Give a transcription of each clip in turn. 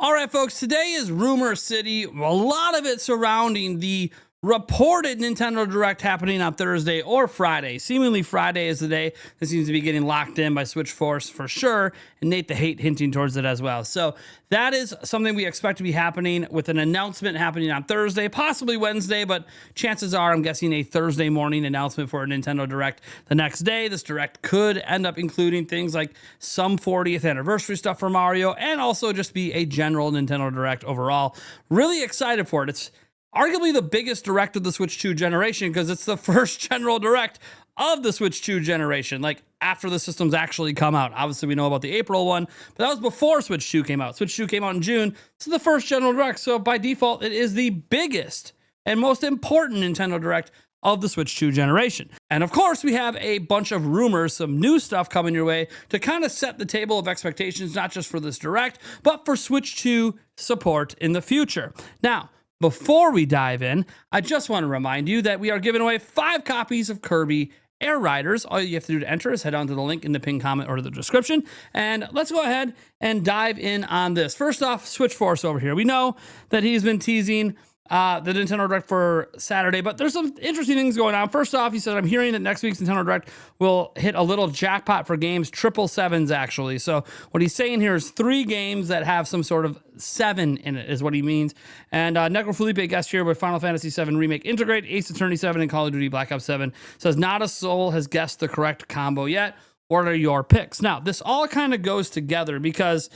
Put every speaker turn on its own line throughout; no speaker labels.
All right, folks, today is Rumor City. A lot of it surrounding the reported Nintendo Direct happening on Thursday or Friday. Seemingly Friday is the day that seems to be getting locked in by Switch Force for sure, and Nate the Hate hinting towards it as well. So that is something we expect to be happening with an announcement happening on Thursday, possibly Wednesday, but chances are I'm guessing a Thursday morning announcement for a Nintendo Direct the next day. This Direct could end up including things like some 40th anniversary stuff for Mario and also just be a general Nintendo Direct overall. Really excited for it. It's arguably the biggest Direct of the Switch 2 generation because it's the first general Direct of the Switch 2 generation, like after the systems actually come out. Obviously, we know about the April one, but that was before Switch 2 came out. Switch 2 came out in June. This is the first general Direct, so by default, it is the biggest and most important Nintendo Direct of the Switch 2 generation. And of course, we have a bunch of rumors, some new stuff coming your way to kind of set the table of expectations, not just for this Direct, but for Switch 2 support in the future. Now, before we dive in, I just want to remind you that we are giving away 5 copies of Kirby Air Riders. All you have to do to enter is head on to the link in the pinned comment or the description. And let's go ahead and dive in on this. First off, Switch Force over here. We know that he's been teasing the Nintendo Direct for Saturday, but there's some interesting things going on. First off, he said, I'm hearing that next week's Nintendo Direct will hit a little jackpot for games, 777s actually. So what he's saying here is 3 games that have some sort of 7 in it is what he means. And Necro Felipe guest here with Final Fantasy VII Remake Integrate, Ace Attorney 7, and Call of Duty Black Ops 7 says not a soul has guessed the correct combo yet. What are your picks? Now, this all kind of goes together because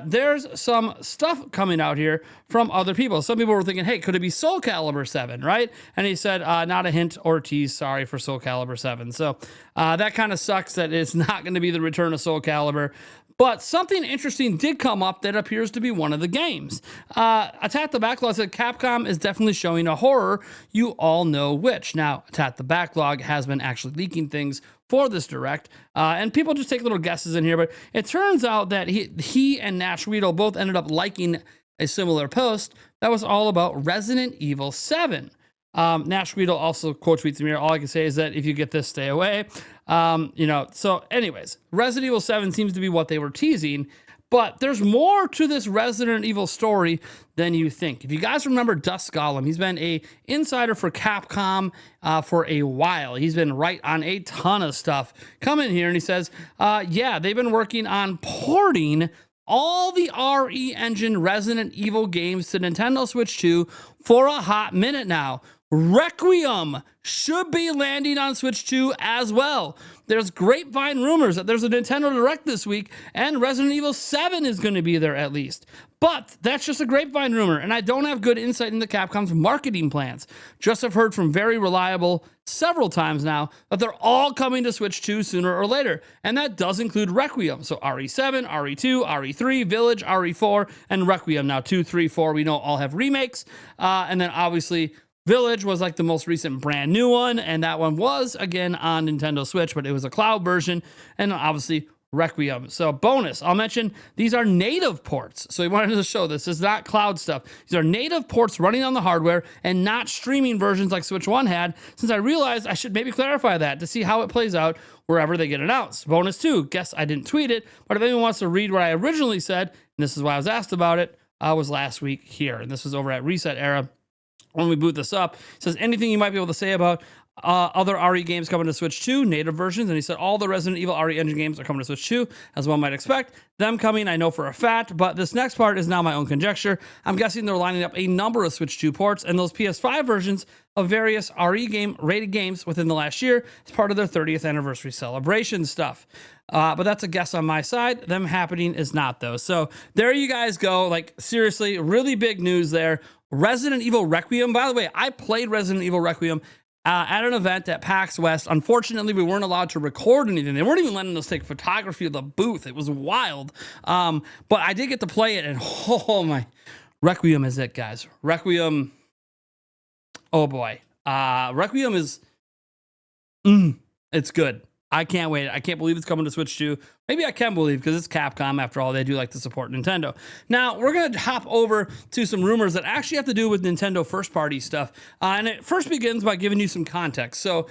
there's some stuff coming out here from other people. Some people were thinking, hey, could it be Soul Calibur 7, right? And he said, not a hint or tease, sorry for Soul Calibur 7. So that kind of sucks that it's not going to be the return of Soul Calibur. But something interesting did come up that appears to be one of the games. Attack the Backlog said Capcom is definitely showing a horror. You all know which. Now, Attack the Backlog has been actually leaking things for this Direct, and people just take little guesses in here, but it turns out that he and Nash Weedle both ended up liking a similar post that was all about Resident Evil 7. Nash Weedle also quote tweets me here. All I can say is that if you get this, stay away. So anyways, Resident Evil 7 seems to be what they were teasing, but there's more to this Resident Evil story than you think. If you guys remember Dusk Golem, he's been a insider for Capcom for a while. He's been right on a ton of stuff. Come in here and he says, they've been working on porting all the RE Engine Resident Evil games to Nintendo Switch 2 for a hot minute now. Requiem should be landing on Switch 2 as well. There's grapevine rumors that there's a Nintendo Direct this week and Resident Evil 7 is going to be there at least. But that's just a grapevine rumor, and I don't have good insight into Capcom's marketing plans. Just have heard from very reliable several times now that they're all coming to Switch 2 sooner or later, and that does include Requiem. So RE7, RE2, RE3, Village, RE4, and Requiem. Now 2, 3, 4, we know all have remakes, and then obviously Village was like the most recent brand new one, and that one was, again, on Nintendo Switch, but it was a cloud version, and obviously Requiem. So bonus, I'll mention these are native ports. So we wanted to show this is not cloud stuff. These are native ports running on the hardware and not streaming versions like Switch 1 had, since I realized I should maybe clarify that to see how it plays out wherever they get announced. Bonus 2, guess I didn't tweet it, but if anyone wants to read what I originally said, and this is why I was asked about it, was last week here, and this was over at Reset Era. When we boot this up, it says anything you might be able to say about other RE games coming to Switch 2, native versions, and he said all the Resident Evil RE Engine games are coming to Switch 2, as one might expect. Them coming, I know for a fact, but this next part is now my own conjecture. I'm guessing they're lining up a number of Switch 2 ports and those PS5 versions of various RE rated games within the last year as part of their 30th anniversary celebration stuff. But that's a guess on my side. Them happening is not, though. So there you guys go. Like, seriously, really big news there. Resident Evil Requiem. By the way, I played Resident Evil Requiem at an event at PAX West. Unfortunately, we weren't allowed to record anything. They weren't even letting us take photography of the booth. It was wild. But I did get to play it, and oh my, Requiem is it, guys. Requiem, oh boy. Requiem is, it's good. I can't wait. I can't believe it's coming to Switch 2. We maybe I can believe because it's Capcom. After all, they do like to support Nintendo. Now, we're going to hop over to some rumors that actually have to do with Nintendo first-party stuff. And it first begins by giving you some context. So,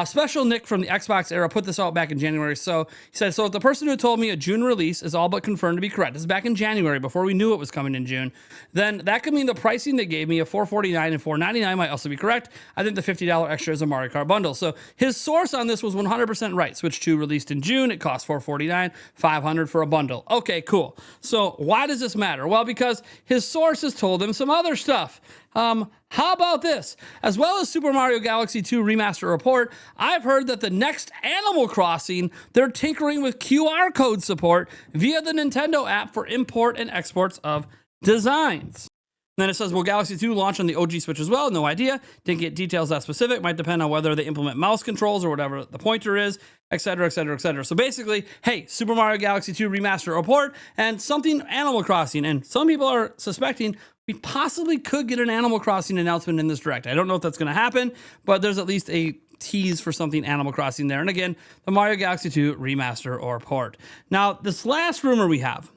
Special Nick from the Xbox era put this out back in January. So he said, so if the person who told me a June release is all but confirmed to be correct, this is back in January before we knew it was coming in June, then that could mean the pricing they gave me of $449 and $499 might also be correct. I think the $50 extra is a Mario Kart bundle. So his source on this was 100% right. Switch 2 released in June. It cost $449, $500 for a bundle. Okay, cool. So why does this matter? Well, because his sources told him some other stuff. How about this? As well as Super Mario Galaxy 2 Remaster report, I've heard that the next Animal Crossing, they're tinkering with QR code support via the Nintendo app for import and exports of designs. Then it says, will Galaxy 2 launch on the OG Switch as well? No idea. Didn't get details that specific. Might depend on whether they implement mouse controls or whatever the pointer is, etc., etc., etc. So basically, hey, Super Mario Galaxy 2 Remaster report and something Animal Crossing. And some people are suspecting we possibly could get an Animal Crossing announcement in this direct. I don't know if that's going to happen, but there's at least a tease for something Animal Crossing there. And again, the Mario Galaxy 2 Remaster or port. Now, this last rumor we have,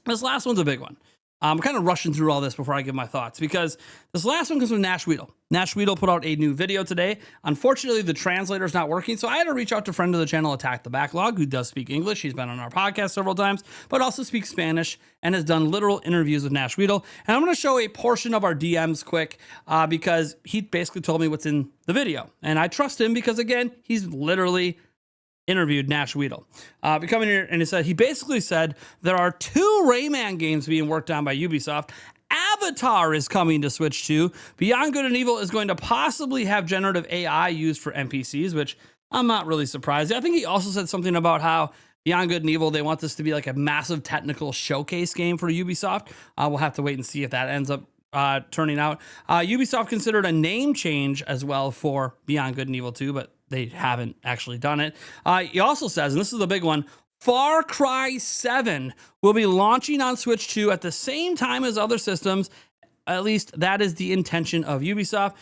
this last one's a big one. I'm kind of rushing through all this before I give my thoughts because this last one comes from Nash Weedle. Nash Weedle put out a new video today. Unfortunately, the translator's not working, so I had to reach out to friend of the channel, Attack the Backlog, who does speak English. He's been on our podcast several times, but also speaks Spanish and has done literal interviews with Nash Weedle. And I'm going to show a portion of our DMs quick because he basically told me what's in the video. And I trust him because, again, he's literally interviewed Nash Weedle. Coming here, and he basically said there are 2 Rayman games being worked on by Ubisoft. Avatar is coming to Switch 2. Beyond Good and Evil is going to possibly have generative AI used for NPCs, which I'm not really surprised. I think he also said something about how Beyond Good and Evil, they want this to be like a massive technical showcase game for Ubisoft. We'll have to wait and see if that ends up turning out. Ubisoft considered a name change as well for Beyond Good and Evil 2, but they haven't actually done it. He also says, and this is the big one, Far Cry 7 will be launching on Switch 2 at the same time as other systems. At least that is the intention of Ubisoft.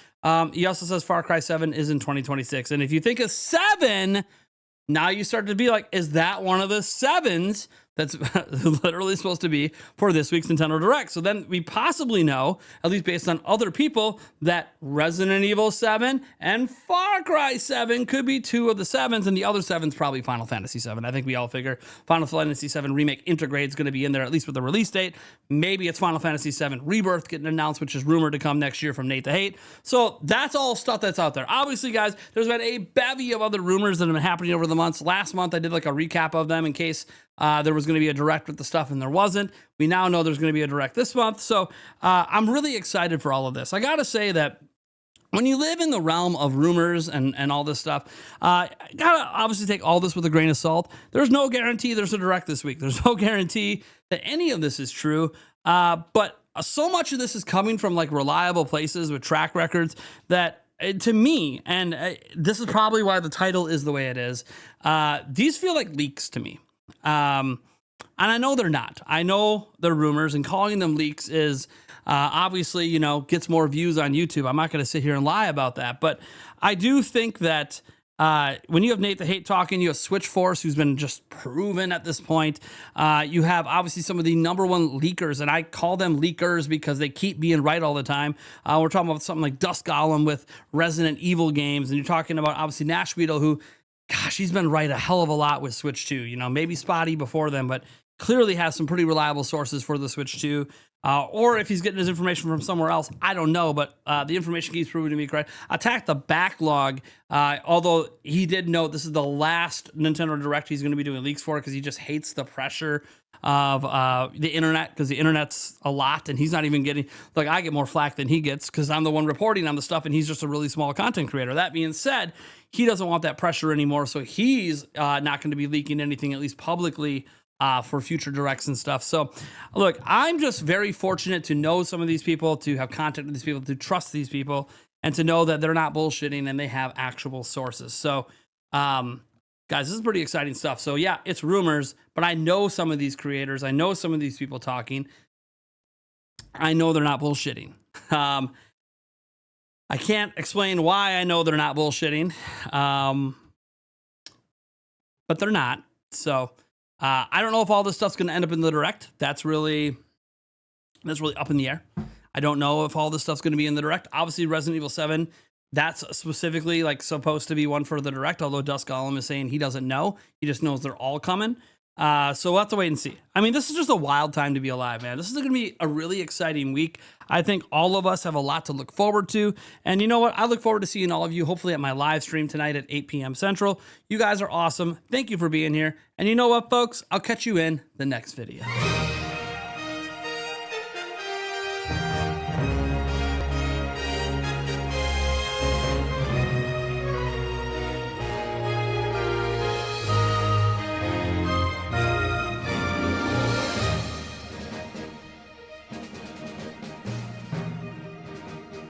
He also says Far Cry 7 is in 2026. And if you think of 7, now you start to be like, is that one of the 7s that's literally supposed to be for this week's Nintendo Direct? So then we possibly know, at least based on other people, that Resident Evil 7 and Far Cry 7 could be 2 of the 7s, and the other 7's probably Final Fantasy 7. I think we all figure Final Fantasy 7 Remake Intergrade is going to be in there, at least with the release date. Maybe it's Final Fantasy 7 Rebirth getting announced, which is rumored to come next year from Nate the Hate. So that's all stuff that's out there. Obviously, guys, there's been a bevy of other rumors that have been happening over the months. Last month, I did like a recap of them in case there was going to be a direct with the stuff and there wasn't. We now know there's going to be a direct this month. So I'm really excited for all of this. I got to say that when you live in the realm of rumors and all this stuff, gotta obviously take all this with a grain of salt. There's no guarantee there's a direct this week. There's no guarantee that any of this is true. But so much of this is coming from like reliable places with track records that to me, and this is probably why the title is the way it is, these feel like leaks to me. And I know they're not. I know they're rumors, and calling them leaks is obviously, you know, gets more views on YouTube. I'm not going to sit here and lie about that. But I do think that when you have Nate the Hate talking, you have Switch Force, who's been just proven at this point. You have obviously some of the number one leakers, and I call them leakers because they keep being right all the time. We're talking about something like Dusk Golem with Resident Evil games, and you're talking about obviously Nash Weedle, who, gosh, he's been right a hell of a lot with Switch 2. You know, maybe spotty before then, but clearly has some pretty reliable sources for the Switch 2. Or if he's getting his information from somewhere else, I don't know, but the information keeps proving to be correct. Attack the Backlog, although he did note this is the last Nintendo Direct he's going to be doing leaks for because he just hates the pressure of the internet, because the internet's a lot and he's not even getting, like, I get more flack than he gets because I'm the one reporting on the stuff and he's just a really small content creator. That being said, he doesn't want that pressure anymore, so he's not going to be leaking anything, at least publicly, for future directs and stuff. So look, I'm just very fortunate to know some of these people, to have contact with these people, to trust these people, and to know that they're not bullshitting and they have actual sources. So guys, this is pretty exciting stuff. So yeah, it's rumors, but I know some of these creators, I know some of these people talking, I know they're not bullshitting. I can't explain why I know they're not bullshitting, but they're not. So I don't know if all this stuff's going to end up in the direct. That's really up in the air. I don't know if all this stuff's going to be in the direct. Obviously, Resident Evil 7, that's specifically like supposed to be one for the direct, although Dusk Golem is saying he doesn't know. He just knows they're all coming. So we'll have to wait and see. I mean, this is just a wild time to be alive, man. This is going to be a really exciting week. I think all of us have a lot to look forward to. And you know what? I look forward to seeing all of you, hopefully at my live stream tonight at 8 p.m. Central. You guys are awesome. Thank you for being here. And you know what, folks? I'll catch you in the next video.